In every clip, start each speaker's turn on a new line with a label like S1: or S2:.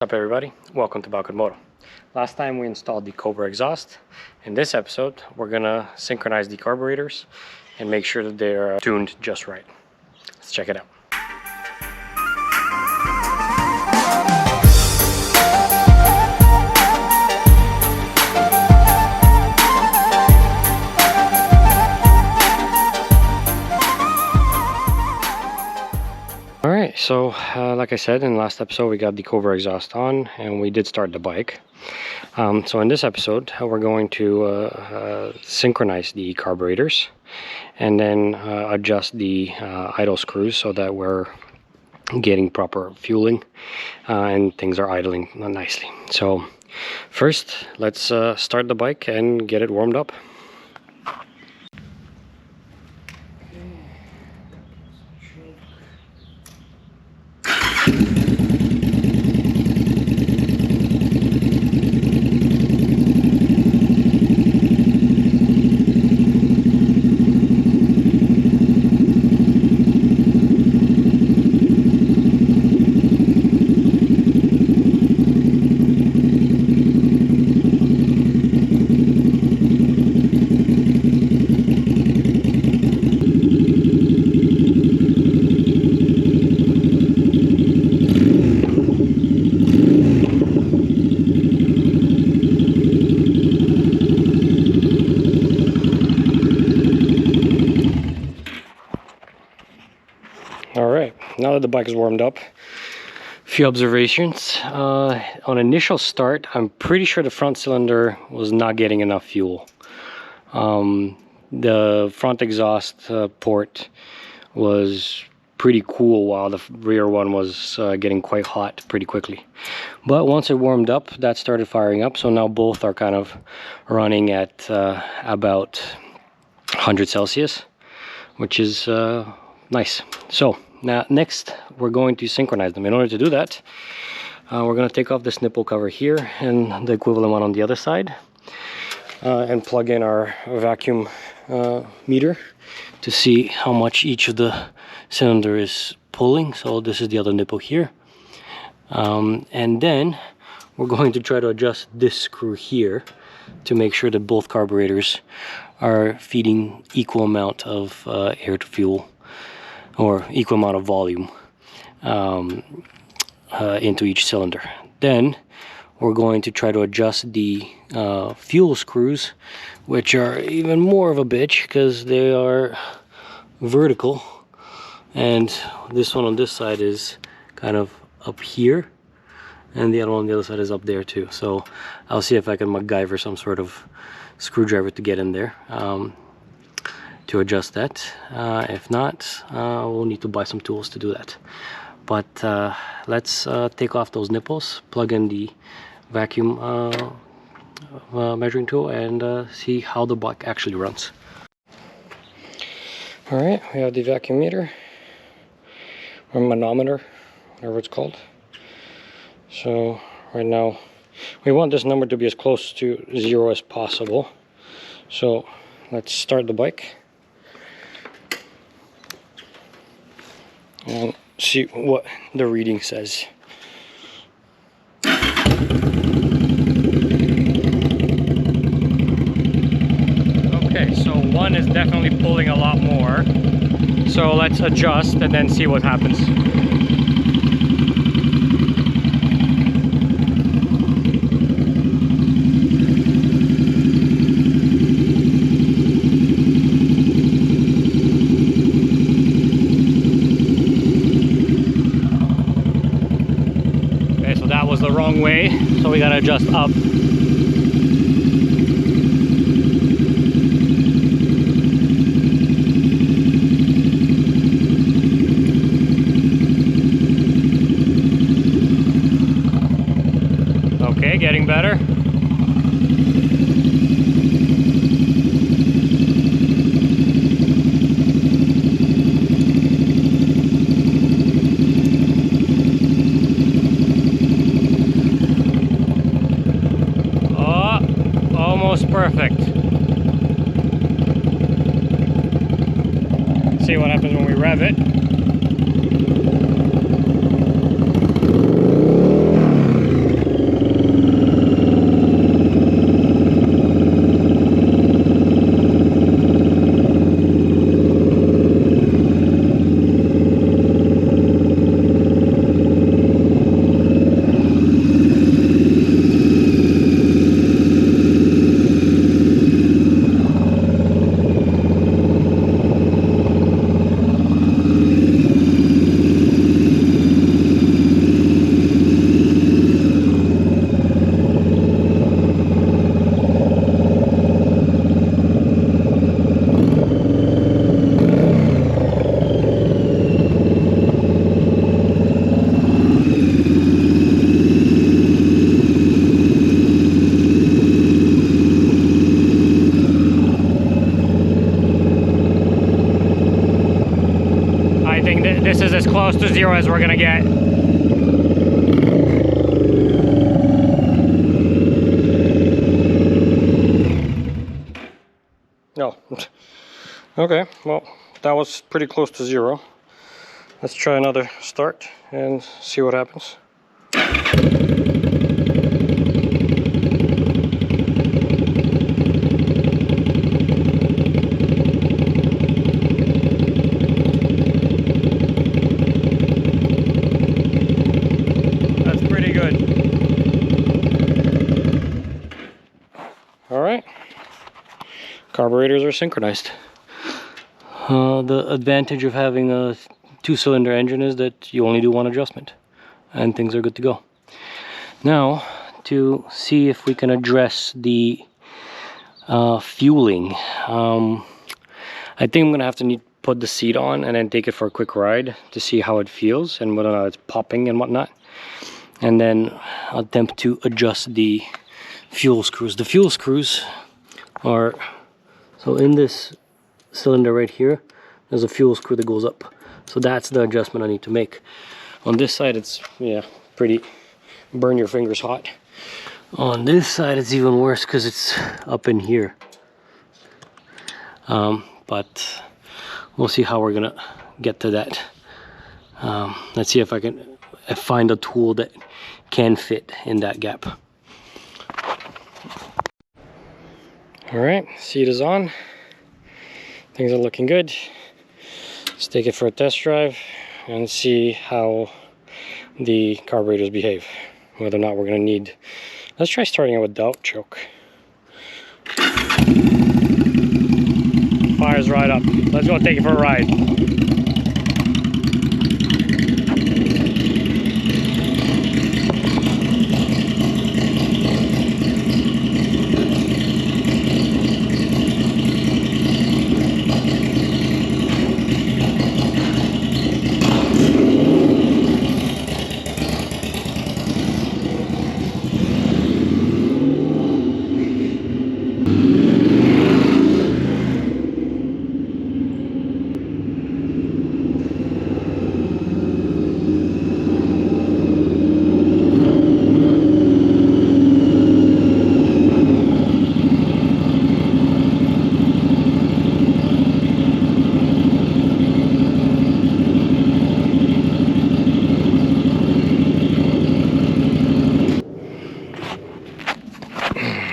S1: What's up everybody, welcome to Balkan Moto. Last time we installed the Cobra exhaust. In this episode we're gonna synchronize the carburetors and make sure that they're tuned just right. Let's check it out. Alright, so like I said in the last episode, we got the Cobra exhaust on and we did start the bike. So in this episode we're going to synchronize the carburetors and then adjust the idle screws so that we're getting proper fueling and things are idling nicely. So first let's start the bike and get it warmed up. Alright, now that the bike is warmed up, a few observations. On initial start, I'm pretty sure the front cylinder was not getting enough fuel. The front exhaust port was pretty cool while the rear one was getting quite hot pretty quickly. But once it warmed up, that started firing up, so now both are kind of running at about 100 Celsius, which is nice. So now next we're going to synchronize them. In order to do that, we're going to take off this nipple cover here and the equivalent one on the other side and plug in our vacuum meter to see how much each of the cylinder is pulling. So this is the other nipple here, and then we're going to try to adjust this screw here to make sure that both carburetors are feeding equal amount of air to fuel, or equal amount of volume into each cylinder. Then we're going to try to adjust the fuel screws, which are even more of a bitch because they are vertical, and this one on this side is kind of up here and the other one on the other side is up there too. So I'll see if I can MacGyver some sort of screwdriver to get in there to adjust that. If not, we'll need to buy some tools to do that. But let's take off those nipples, plug in the vacuum measuring tool, and see how the bike actually runs. Alright, we have the vacuum meter, or manometer, whatever it's called. So right now we want this number to be as close to 0 as possible. So let's start the bike and see what the reading says. Okay, so one is definitely pulling a lot more. So let's adjust and then see what happens. That was the wrong way, so we gotta adjust up. Okay, getting better. Almost perfect. Let's see what happens when we rev it. close to zero as we're gonna get. No. Okay, well, that was pretty close to zero. Let's try another start and see what happens. That's pretty good. All right. Carburetors are synchronized. The advantage of having a two-cylinder engine is that you only do one adjustment and things are good to go. Now, to see if we can address the fueling, I think I'm gonna have to put the seat on and then take it for a quick ride to see how it feels and whether or not it's popping and whatnot, and then attempt to adjust the fuel screws. The fuel screws are, so in this cylinder right here, there's a fuel screw that goes up. So that's the adjustment I need to make. On this side, it's, yeah, pretty burn your fingers hot. On this side, it's even worse because it's up in here. But we'll see how we're gonna get to that. Let's see if I can find a tool that can fit in that gap. All right, seat is on. Things are looking good. Let's take it for a test drive and see how the carburetors behave. Whether or not we're gonna need, let's try starting it without choke. Fires right up. Let's go take it for a ride.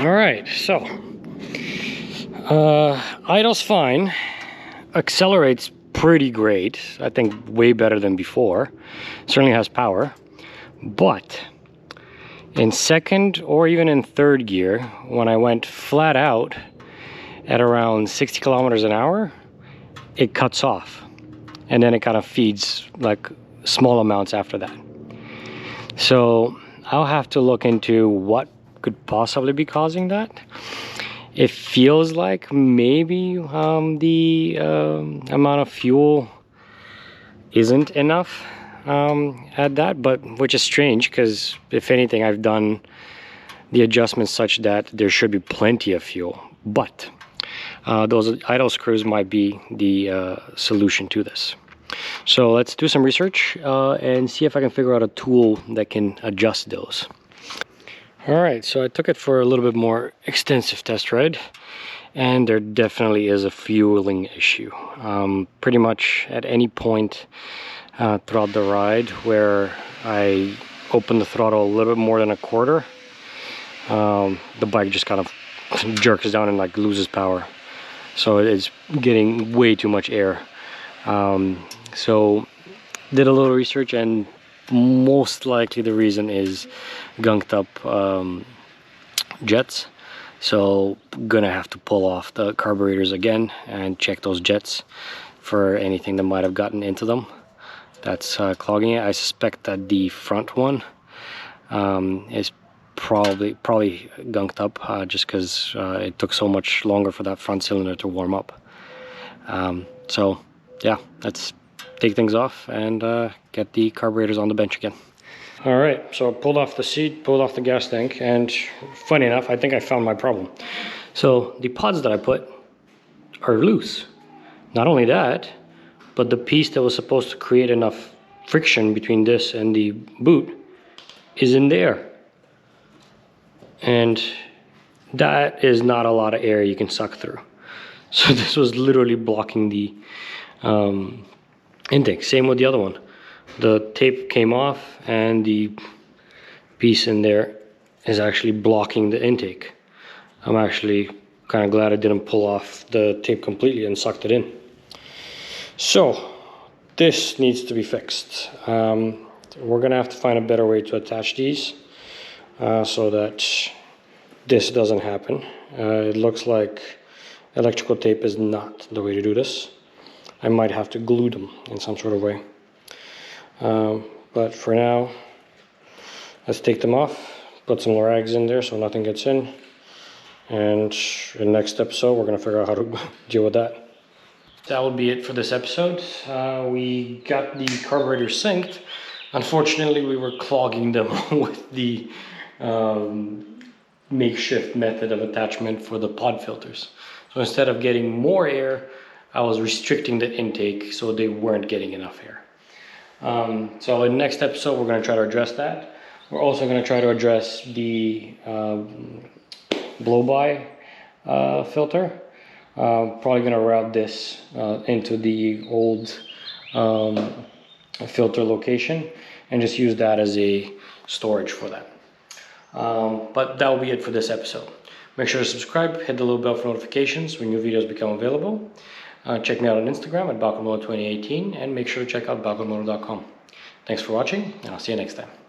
S1: Alright, so idle's fine, accelerates pretty great, I think way better than before, certainly has power, but in second or even in third gear, when I went flat out at around 60 kilometers an hour, it cuts off, and then it kind of feeds like small amounts after that. So I'll have to look into what could possibly be causing that. It feels like maybe the amount of fuel isn't enough at that, but which is strange because if anything, I've done the adjustments such that there should be plenty of fuel, but those idle screws might be the solution to this. So let's do some research and see if I can figure out a tool that can adjust those. Alright, so I took it for a little bit more extensive test ride, and there definitely is a fueling issue. Pretty much at any point throughout the ride where I open the throttle a little bit more than a quarter, the bike just kind of jerks down and like loses power. So it's getting way too much air. So did a little research, and most likely the reason is gunked up jets. So gonna have to pull off the carburetors again and check those jets for anything that might have gotten into them that's clogging it. I suspect that the front one is probably gunked up just because it took so much longer for that front cylinder to warm up. So yeah, let's take things off and get the carburetors on the bench again. All right, so I pulled off the seat, pulled off the gas tank, and funny enough, I think I found my problem. So the pods that I put are loose. Not only that, but the piece that was supposed to create enough friction between this and the boot is in there. And that is not a lot of air you can suck through. So this was literally blocking the intake. Same with the other one. The tape came off and the piece in there is actually blocking the intake. I'm actually kind of glad I didn't pull off the tape completely and sucked it in. So this needs to be fixed. We're gonna have to find a better way to attach these so that this doesn't happen. It looks like electrical tape is not the way to do this. I might have to glue them in some sort of way. But for now, let's take them off, put some rags in there so nothing gets in. And in the next episode, we're gonna figure out how to deal with that. That will be it for this episode. We got the carburetor synced. Unfortunately, we were clogging them with the makeshift method of attachment for the pod filters. So instead of getting more air, I was restricting the intake so they weren't getting enough air. So in the next episode, we're gonna try to address that. We're also gonna try to address the blow-by filter. Probably gonna route this into the old filter location and just use that as a storage for that. But that will be it for this episode. Make sure to subscribe, hit the little bell for notifications when new videos become available. Check me out on Instagram at Balkan Moto 2018 and make sure to check out balkanmoto.com. Thanks for watching, and I'll see you next time.